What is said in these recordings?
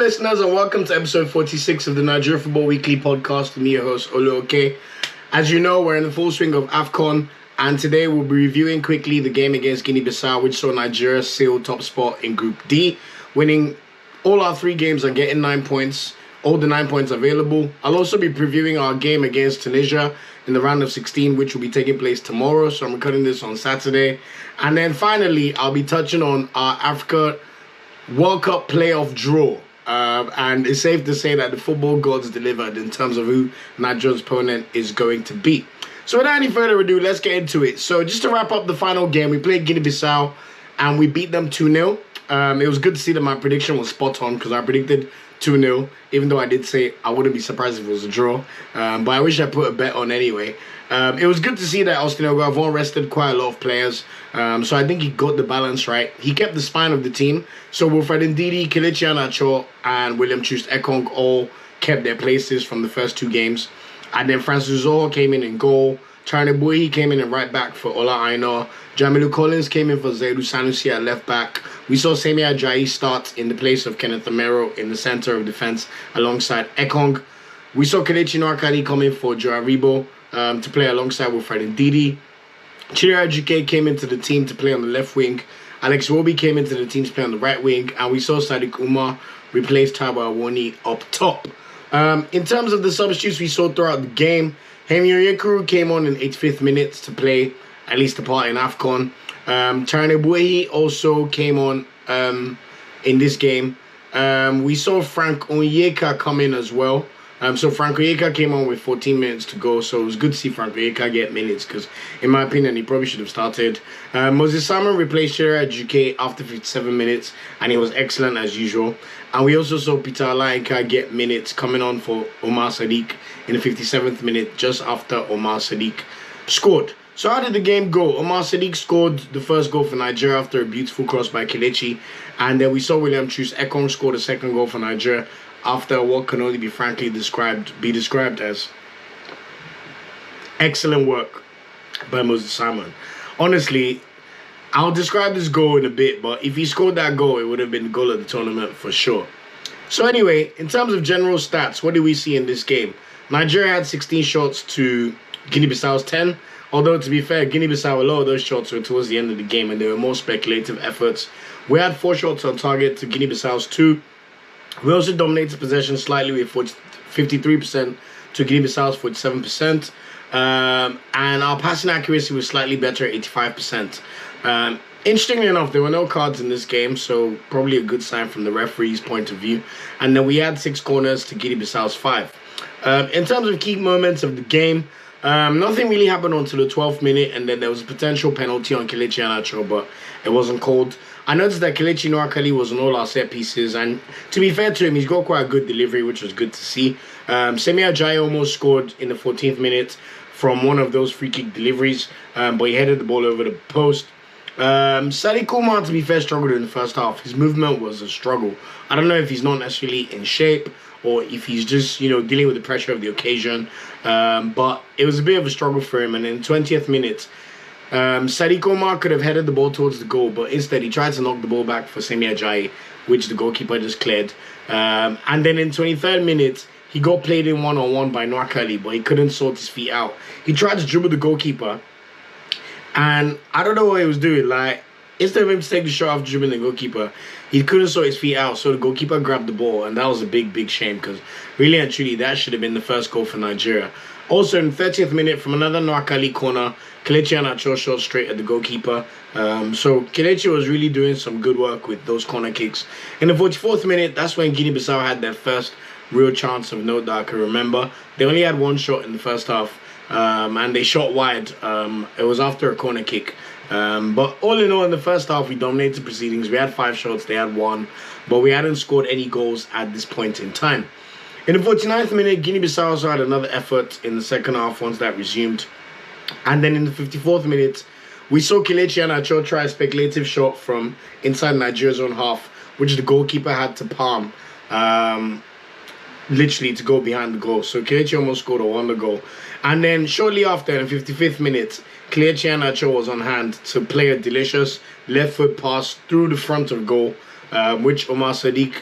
listeners, and welcome to episode 46 of the Nigeria Football Weekly podcast with me, your host, Oluoke. As you know, we're in the full swing of AFCON, and today we'll be reviewing quickly the game against Guinea-Bissau, which saw Nigeria sail top spot in Group D, winning all our 3 games and getting 9 points, all the 9 points available. I'll also be previewing our game against Tunisia in the round of 16, which will be taking place tomorrow, so I'm recording this on Saturday. And then finally, I'll be touching on our Africa World Cup playoff draw. And it's safe to say that the football gods delivered in terms of who Nigeria's opponent is going to be. So without any further ado, let's get into it. So just to wrap up the final game, we played Guinea-Bissau and we beat them 2-0. It was good to see that my prediction was spot on because I predicted 2-0, even though I did say I wouldn't be surprised if it was a draw. But I wish I put a bet on anyway. It was good to see that Augustine Eguavoen rested quite a lot of players. So I think he got the balance right. He kept the spine of the team. So Wilfred Ndidi, Kelechi Iheanacho, and William Troost-Ekong all kept their places from the first 2 games. And then Francis Zoho came in goal. Charneboy came in right back for Ola Aina. Jamilu Collins came in for Zaidu Sanusi at left back. We saw Semi Ajayi start in the place of Kenneth Omero in the center of defense alongside Ekong. We saw Kelechi Iheanacho come in for Joe Aribo to play alongside Wilfred Ndidi. Chidera Ajuke came into the team to play on the left wing. Alex Iwobi came into the team to play on the right wing. And we saw Sadiq Umar replace Taiwo Awoni up top. In terms of the substitutes we saw throughout the game, Hemi Onyekuru came on in 85th minutes to play at least a part in AFCON. Charneboy also came on in this game. We saw Frank Onyeka come in as well. So Frank Onyeka came on with 14 minutes to go, so it was good to see Frank Onyeka get minutes because, in my opinion, he probably should have started. Moses Simon replaced Chidera Ajuke after 57 minutes, and he was excellent as usual. And we also saw Peter Alainka get minutes coming on for Umar Sadiq in the 57th minute, just after Umar Sadiq scored. So how did the game go? Umar Sadiq scored the first goal for Nigeria after a beautiful cross by Kelechi, and then we saw William Troost-Ekong score the second goal for Nigeria after what can only be frankly described as excellent work by Moses Simon. Honestly, I'll describe this goal in a bit, but if he scored that goal, it would have been the goal of the tournament for sure. So anyway, in terms of general stats, what do we see in this game? Nigeria had 16 shots to Guinea-Bissau's 10. Although, to be fair, Guinea-Bissau, a lot of those shots were towards the end of the game and they were more speculative efforts. We had 4 shots on target to Guinea-Bissau's 2. We also dominated possession slightly with 53% to Guinea-Bissau's 47%. And our passing accuracy was slightly better at 85%. Interestingly enough, there were no cards in this game, so probably a good sign from the referee's point of view. And then we had 6 corners to Guinea-Bissau's 5. In terms of key moments of the game, nothing really happened until the 12th minute, and then there was a potential penalty on Kelechi Iheanacho, but it wasn't called. I noticed that Kelechi Iheanacho was on all our set pieces, and to be fair to him, he's got quite a good delivery, which was good to see. Semi Ajayi almost scored in the 14th minute from one of those free kick deliveries, but he headed the ball over the post. Sadiq Umar, to be fair, struggled in the first half. His movement was a struggle. I don't know if he's not necessarily in shape or if he's just, dealing with the pressure of the occasion. But it was a bit of a struggle for him. And in the 20th minute, Sadiq Umar could have headed the ball towards the goal, but instead he tried to knock the ball back for Semi Ajayi, which the goalkeeper just cleared. And then in 23rd minute, he got played in one-on-one by Nwakali, but he couldn't sort his feet out. He tried to dribble the goalkeeper, and I don't know what he was doing. Like, instead of him to take the shot after dribbling the goalkeeper, he couldn't sort his feet out, so the goalkeeper grabbed the ball, and that was a big, big shame, because really and truly, that should have been the first goal for Nigeria. Also, in the 30th minute, from another Nwakali corner, Kelechi Iheanacho shot straight at the goalkeeper. So Kelechi was really doing some good work with those corner kicks. In the 44th minute, that's when Guinea-Bissau had their first real chance of note that I can remember. They only had 1 shot in the first half, and they shot wide. It was after a corner kick. But all in all, in the first half, we dominated proceedings. We had 5 shots, they had 1, but we hadn't scored any goals at this point in time. In the 49th minute, Guinea-Bissau also had another effort in the second half once that resumed. And then in the 54th minute, we saw Kelechi Iheanacho try a speculative shot from inside Nigeria's own half, which the goalkeeper had to palm, literally to go behind the goal. So Kelechi almost scored a wonder goal. And then shortly after, in the 55th minute, Kelechi Iheanacho was on hand to play a delicious left foot pass through the front of goal, which Umar Sadiq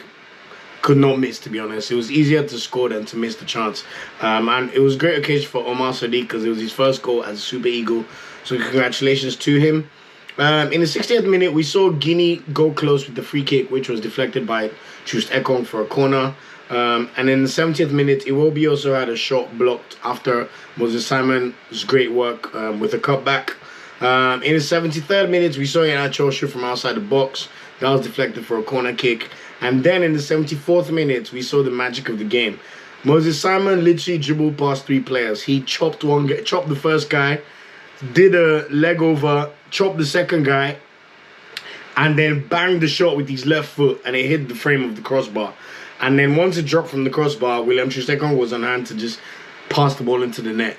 could not miss, to be honest. It was easier to score than to miss the chance. And it was a great occasion for Umar Sadiq because it was his first goal as a Super Eagle. So congratulations to him. In the 60th minute, we saw Guinea go close with the free kick, which was deflected by Troost-Ekong for a corner. And in the 70th minute, Iwobi also had a shot blocked after Moses Simon's great work with a cutback. In the 73rd minute, we saw an actual shoot from outside the box. That was deflected for a corner kick. And then in the 74th minute, we saw the magic of the game. Moses Simon literally dribbled past 3 players. He chopped the first guy, did a leg over, chopped the second guy, and then banged the shot with his left foot, and it hit the frame of the crossbar. And then once it dropped from the crossbar, William Troost-Ekong was on hand to just pass the ball into the net.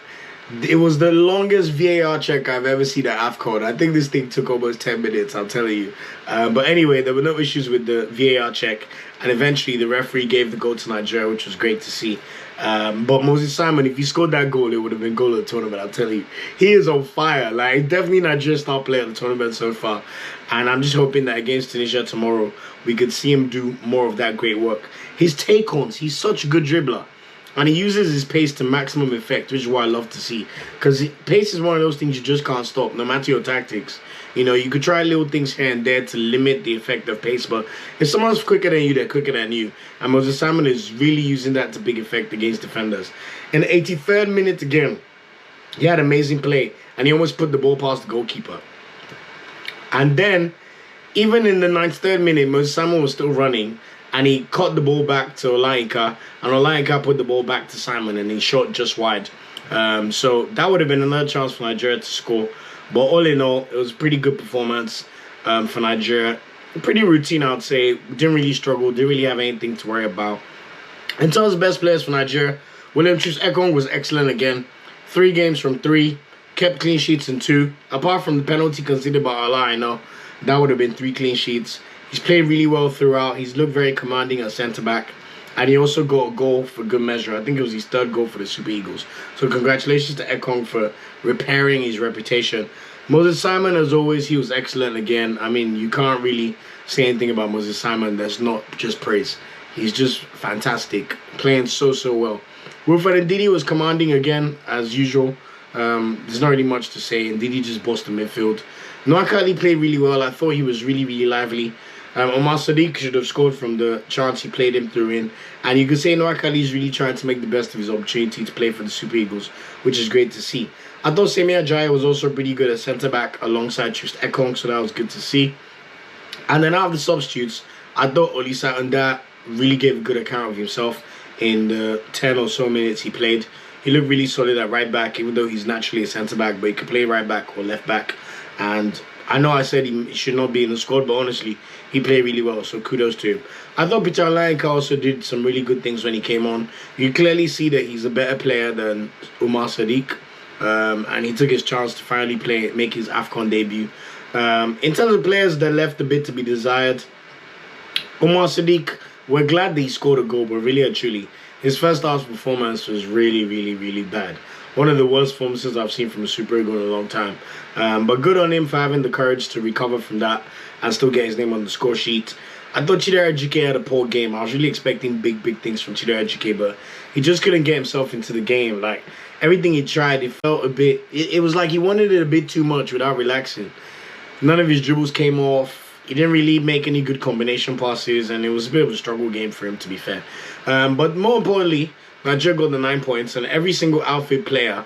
It was the longest VAR check I've ever seen at AFCON. I think this thing took almost 10 minutes, I'm telling you. But anyway, there were no issues with the VAR check. And eventually, the referee gave the goal to Nigeria, which was great to see. But Moses Simon, if he scored that goal, it would have been goal of the tournament, I'm telling you. He is on fire. Like, definitely Nigeria's star player of the tournament so far. And I'm just hoping that against Tunisia tomorrow, we could see him do more of that great work. His take-ons, he's such a good dribbler. And he uses his pace to maximum effect, which is what I love to see. Because pace is one of those things you just can't stop, no matter your tactics. You know, you could try little things here and there to limit the effect of pace, but if someone's quicker than you, they're quicker than you. And Moses Simon is really using that to big effect against defenders. In the 83rd minute again, he had amazing play, and he almost put the ball past the goalkeeper. And then, even in the 93rd minute, Moses Simon was still running, and he caught the ball back to Olainka, and Olainka put the ball back to Simon, and he shot just wide. So that would have been another chance for Nigeria to score. But all in all, it was a pretty good performance for Nigeria. Pretty routine, I would say. Didn't really struggle, didn't really have anything to worry about. In terms of best players for Nigeria, William Troost-Ekong was excellent again. 3 games from 3, kept clean sheets in 2. Apart from the penalty conceded by Allah, I know, that would have been 3 clean sheets. He's played really well throughout. He's looked very commanding at centre-back. And he also got a goal for good measure. I think it was his 3rd goal for the Super Eagles. So congratulations to Ekong for repairing his reputation. Moses Simon, as always, he was excellent again. I mean, you can't really say anything about Moses Simon that's not just praise. He's just fantastic, playing so well. Wilfred Ndidi was commanding again, as usual. There's not really much to say. Ndidi just bossed the midfield. Nwakali played really well. I thought he was really lively. Umar Sadiq should have scored from the chance he played him through in. And you could say Nwakali is really trying to make the best of his opportunity to play for the Super Eagles, which is great to see. I thought Semi Ajayi was also pretty good at centre-back alongside Troost-Ekong, so that was good to see. And then out of the substitutes, I thought Olisa Unda really gave a good account of himself in the 10 or so minutes he played. He looked really solid at right back, even though he's naturally a centre-back, but he could play right back or left back. And I know I said he should not be in the squad, but honestly, he played really well, so kudos to him. I thought Peter Olainka also did some really good things when he came on. You clearly see that he's a better player than Umar Sadiq, and he took his chance to finally make his AFCON debut. In terms of players that left a bit to be desired, Umar Sadiq, we're glad that he scored a goal, but really and truly, his first half performance was really bad. One of the worst performances I've seen from a Super Eagle in a long time. But good on him for having the courage to recover from that and still get his name on the score sheet. I thought Chidera Ejike had a poor game. I was really expecting big things from Chidera Ejike, but he just couldn't get himself into the game. Like, everything he tried, it felt a bit... It was like he wanted it a bit too much without relaxing. None of his dribbles came off. He didn't really make any good combination passes, and it was a bit of a struggle game for him, to be fair. But more importantly, Nigeria got the 9 points, and every single outfield player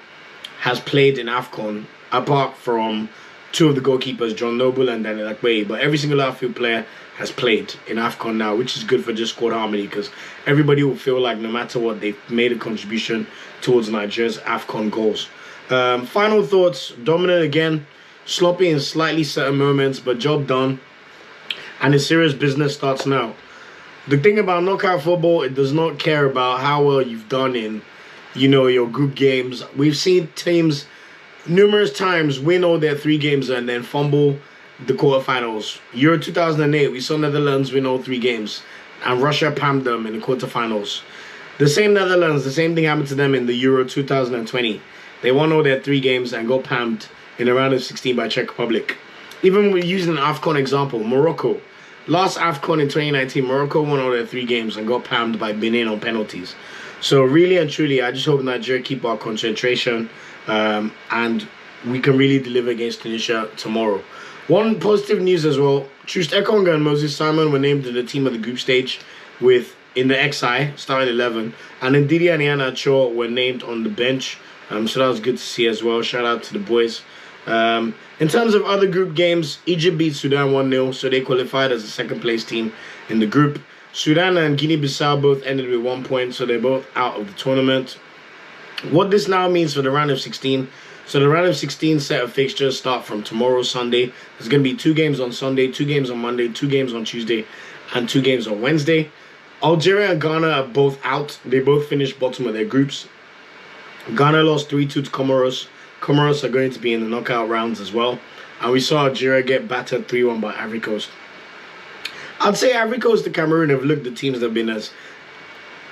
has played in AFCON, apart from 2 of the goalkeepers, John Noble and Daniel Akwe. But every single outfield player has played in AFCON now, which is good for just squad harmony, because everybody will feel like no matter what, they've made a contribution towards Nigeria's AFCON goals. Final thoughts, dominant again, sloppy in slightly certain moments, but job done. And the serious business starts now. The thing about knockout football, it does not care about how well you've done in, your group games. We've seen teams numerous times win all their 3 games and then fumble the quarterfinals. Euro 2008, we saw Netherlands win all 3 games, and Russia pammed them in the quarterfinals. The same Netherlands, the same thing happened to them in the Euro 2020. They won all their 3 games and got pammed in the round of 16 by Czech Republic. Even using an AFCON example, Morocco. last AFCON in 2019, Morocco won all their 3 games and got pammed by Benin on penalties. So really and truly, I just hope Nigeria keep our concentration and we can really deliver against Tunisia tomorrow. One positive news as well, Troost-Ekong and Moses Simon were named in the team of the group stage in the XI, starting 11. And then Didi and Iheanacho were named on the bench. So that was good to see as well. Shout out to the boys. In terms of other group games, Egypt beat Sudan 1-0, so they qualified as the second place team in the group. Sudan and Guinea-Bissau both ended with 1 point, so they're both out of the tournament. What this now means for the round of 16. So the round of 16 set of fixtures start from tomorrow, Sunday. There's going to be 2 games on Sunday, 2 games on Monday, 2 games on Tuesday, and 2 games on Wednesday. Algeria and Ghana are both out. They both finished bottom of their groups. Ghana lost 3-2 to Comoros. Comoros are going to be in the knockout rounds as well. And we saw Algeria get battered 3-1 by Ivory Coast. I'd say Ivory Coast and Cameroon have looked the teams that have been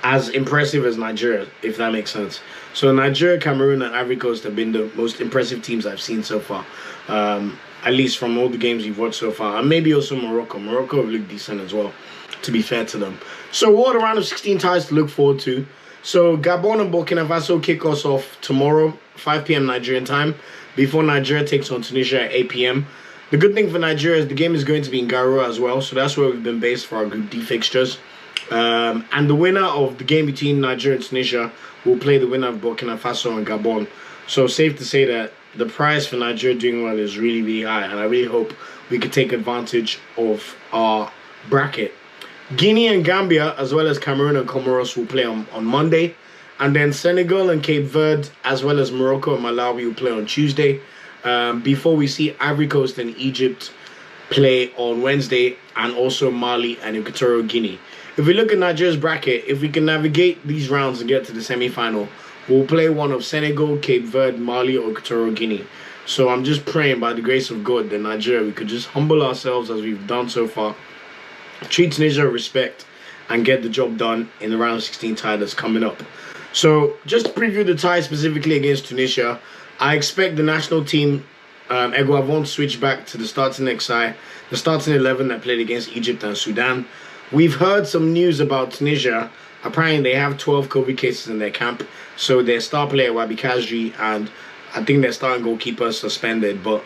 as impressive as Nigeria, if that makes sense. So Nigeria, Cameroon, and Ivory Coast have been the most impressive teams I've seen so far. At least from all the games we've watched so far. And maybe also Morocco. Morocco have looked decent as well, to be fair to them. So what are the round of 16 ties to look forward to? So Gabon and Burkina Faso kick us off tomorrow, 5 p.m. Nigerian time, before Nigeria takes on Tunisia at 8 p.m. The good thing for Nigeria is the game is going to be in Garoua as well, so that's where we've been based for our Group D fixtures. And the winner of the game between Nigeria and Tunisia will play the winner of Burkina Faso and Gabon. So safe to say that the prize for Nigeria doing well is really, really high, and I really hope we can take advantage of our bracket. Guinea and Gambia, as well as Cameroon and Comoros, will play on Monday. And then Senegal and Cape Verde, as well as Morocco and Malawi, will play on Tuesday. Before we see Ivory Coast and Egypt play on Wednesday, and also Mali and Equatorial Guinea. If we look at Nigeria's bracket, if we can navigate these rounds and get to the semi-final, we'll play one of Senegal, Cape Verde, Mali, or Equatorial Guinea. So I'm just praying by the grace of God that Nigeria, we could just humble ourselves as we've done so far, treat Tunisia with respect, and get the job done in the round of 16 tie that's coming up. So just to preview the tie specifically against Tunisia, I expect the national team, Eguavoen, to switch back to the starting XI, the starting 11 that played against Egypt and Sudan. We've heard some news about Tunisia. Apparently they have 12 COVID cases in their camp, so their star player Wabi Kazri and I think their starting goalkeeper is suspended, but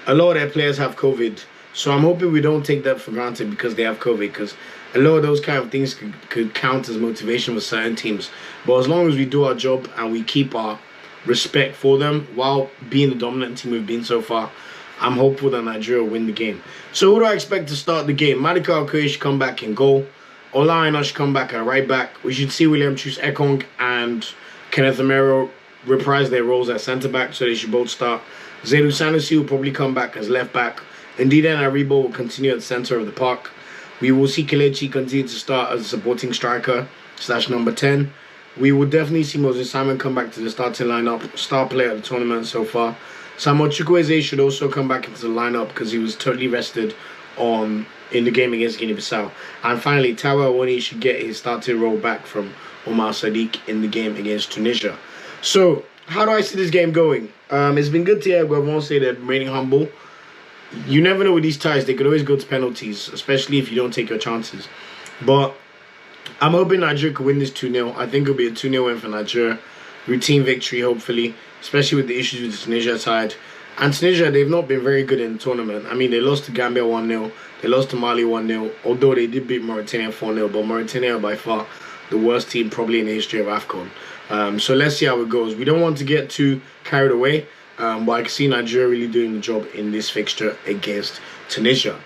a lot of their players have COVID. So I'm hoping we don't take that for granted because they have COVID, because a lot of those kind of things could count as motivation for certain teams. But as long as we do our job and we keep our respect for them while being the dominant team we've been so far, I'm hopeful that Nigeria will win the game. So who do I expect to start the game? Madika Okoye should come back in goal. Ola Aina should come back at right back. We should see William Troost-Ekong and Kenneth Omero reprise their roles as centre back, so they should both start. Zaidu Sanusi will probably come back as left back. Ndidi and Aribo will continue at the centre of the park. We will see Kelechi continue to start as a supporting striker / number 10. We will definitely see Moses Simon come back to the starting lineup, star player at the tournament so far. Samuel Chukwueze should also come back into the lineup because he was totally rested in the game against Guinea-Bissau. And finally, Tawa Awoni should get his starting role back from Umar Sadiq in the game against Tunisia. So, how do I see this game going? It's been good to hear Eguavoen say they're remaining humble. You never know with these ties, they could always go to penalties, especially if you don't take your chances. But I'm hoping Nigeria could win this 2-0. I think it'll be a 2-0 win for Nigeria. Routine victory, hopefully, especially with the issues with the Tunisia side. And Tunisia, they've not been very good in the tournament. I mean, they lost to Gambia 1-0. They lost to Mali 1-0, although they did beat Mauritania 4-0. But Mauritania are by far the worst team probably in the history of AFCON. So let's see how it goes. We don't want to get too carried away. But I can see Nigeria really doing the job in this fixture against Tunisia.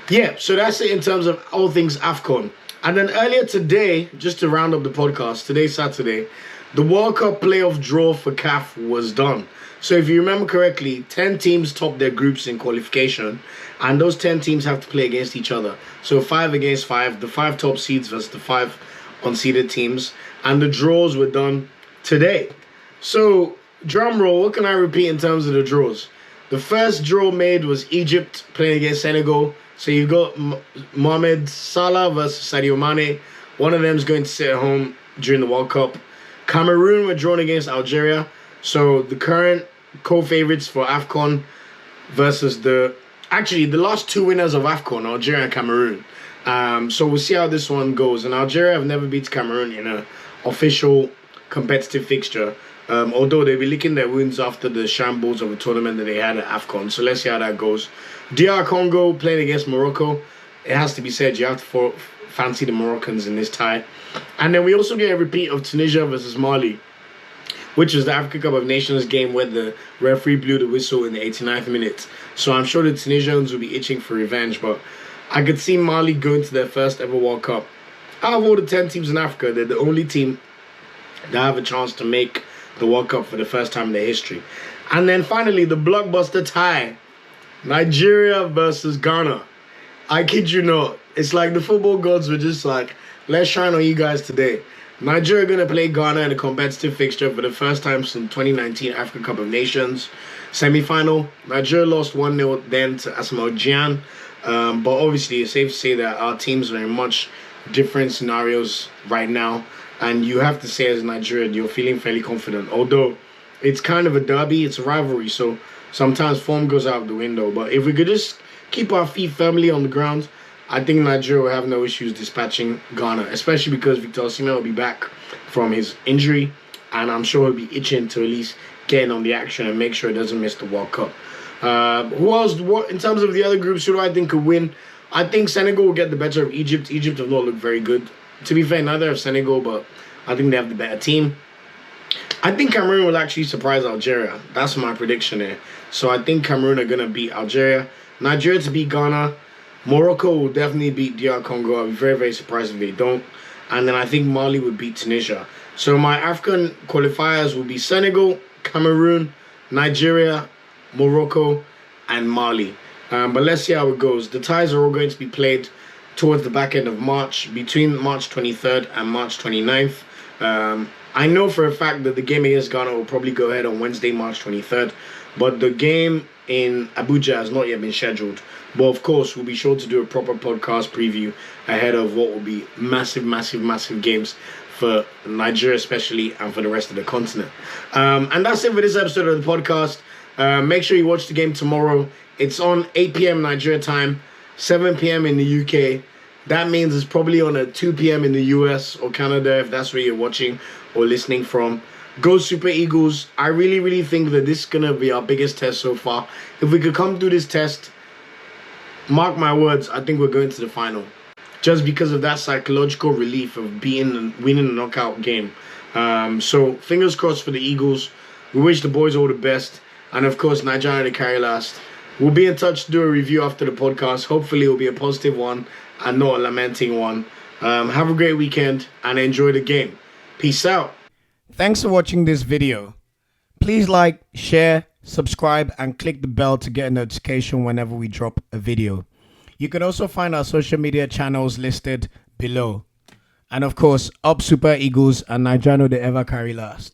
Yeah, so that's it in terms of all things AFCON. And then earlier today, just to round up the podcast, today, Saturday, the World Cup playoff draw for CAF was done. So if you remember correctly, 10 teams topped their groups in qualification, and those 10 teams have to play against each other. So 5 against 5, the 5 top seeds versus the 5 unseeded teams, and the draws were done today. So, drum roll, what can I repeat in terms of the draws? The first draw made was Egypt playing against Senegal. So you've got Mohamed Salah versus Sadio Mane. One of them is going to sit at home during the World Cup. Cameroon were drawn against Algeria. So the current co-favorites for AFCON versus the actually the last two winners of AFCON, Algeria and Cameroon. So we'll see how this one goes. And Algeria have never beat Cameroon in an official competitive fixture. Although they'll be licking their wounds after the shambles of a tournament that they had at AFCON. So let's see how that goes. DR Congo playing against Morocco. It has to be said, you have to fancy the Moroccans in this tie. And then we also get a repeat of Tunisia versus Mali, which was the Africa Cup of Nations game where the referee blew the whistle in the 89th minute. So I'm sure the Tunisians will be itching for revenge, but I could see Mali going to their first ever World Cup. Out of all the 10 teams in Africa, they're the only team that have a chance to make the World Cup for the first time in their history. And then finally, the blockbuster tie. Nigeria versus Ghana. I kid you not. It's like the football gods were just like, let's shine on you guys today. Nigeria are going to play Ghana in a competitive fixture for the first time since 2019 Africa Cup of Nations semi-final. Nigeria lost 1-0 then to Asamoah Gyan. But obviously, it's safe to say that our teams are in much different scenarios right now. And you have to say as Nigeria, you're feeling fairly confident. Although it's kind of a derby, it's a rivalry. So sometimes form goes out the window. But if we could just keep our feet firmly on the ground, I think Nigeria will have no issues dispatching Ghana. Especially because Victor Osimhen will be back from his injury. And I'm sure he'll be itching to at least get in on the action and make sure he doesn't miss the World Cup. Who else? What in terms of the other groups, who do I think could win? I think Senegal will get the better of Egypt. Egypt have not looked very good. To be fair, neither have Senegal, but I think they have the better team. I think Cameroon will actually surprise Algeria. That's my prediction here. So I think Cameroon are going to beat Algeria. Nigeria to beat Ghana. Morocco will definitely beat DR Congo. I'll be very, very surprised if they don't. And then I think Mali would beat Tunisia. So my African qualifiers will be Senegal, Cameroon, Nigeria, Morocco, and Mali. But let's see how it goes. The ties are all going to be played towards the back end of March, between March 23rd and March 29th. I know for a fact that the game against Ghana will probably go ahead on Wednesday, March 23rd. But the game in Abuja has not yet been scheduled. But of course, we'll be sure to do a proper podcast preview ahead of what will be massive, massive, massive games for Nigeria especially and for the rest of the continent. And that's it for this episode of the podcast. Make sure you watch the game tomorrow. It's on 8 p.m. Nigeria time, 7 p.m. in the UK. That means it's probably on at 2 p.m. in the US or Canada if that's where you're watching or listening from. Go Super Eagles. I really, really think that this is going to be our biggest test so far. If we could come through this test, mark my words, I think we're going to the final. Just because of that psychological relief of winning a knockout game. So fingers crossed for the Eagles. We wish the boys all the best. And of course, Nigeria to carry last. We'll be in touch to do a review after the podcast. Hopefully it will be a positive one and not a lamenting one. Have a great weekend and enjoy the game. Peace out. Thanks for watching this video. Please like, share, subscribe, and click the bell to get a notification whenever we drop a video. You can also find our social media channels listed below. And of course, up Super Eagles and Nigeria to ever carry last.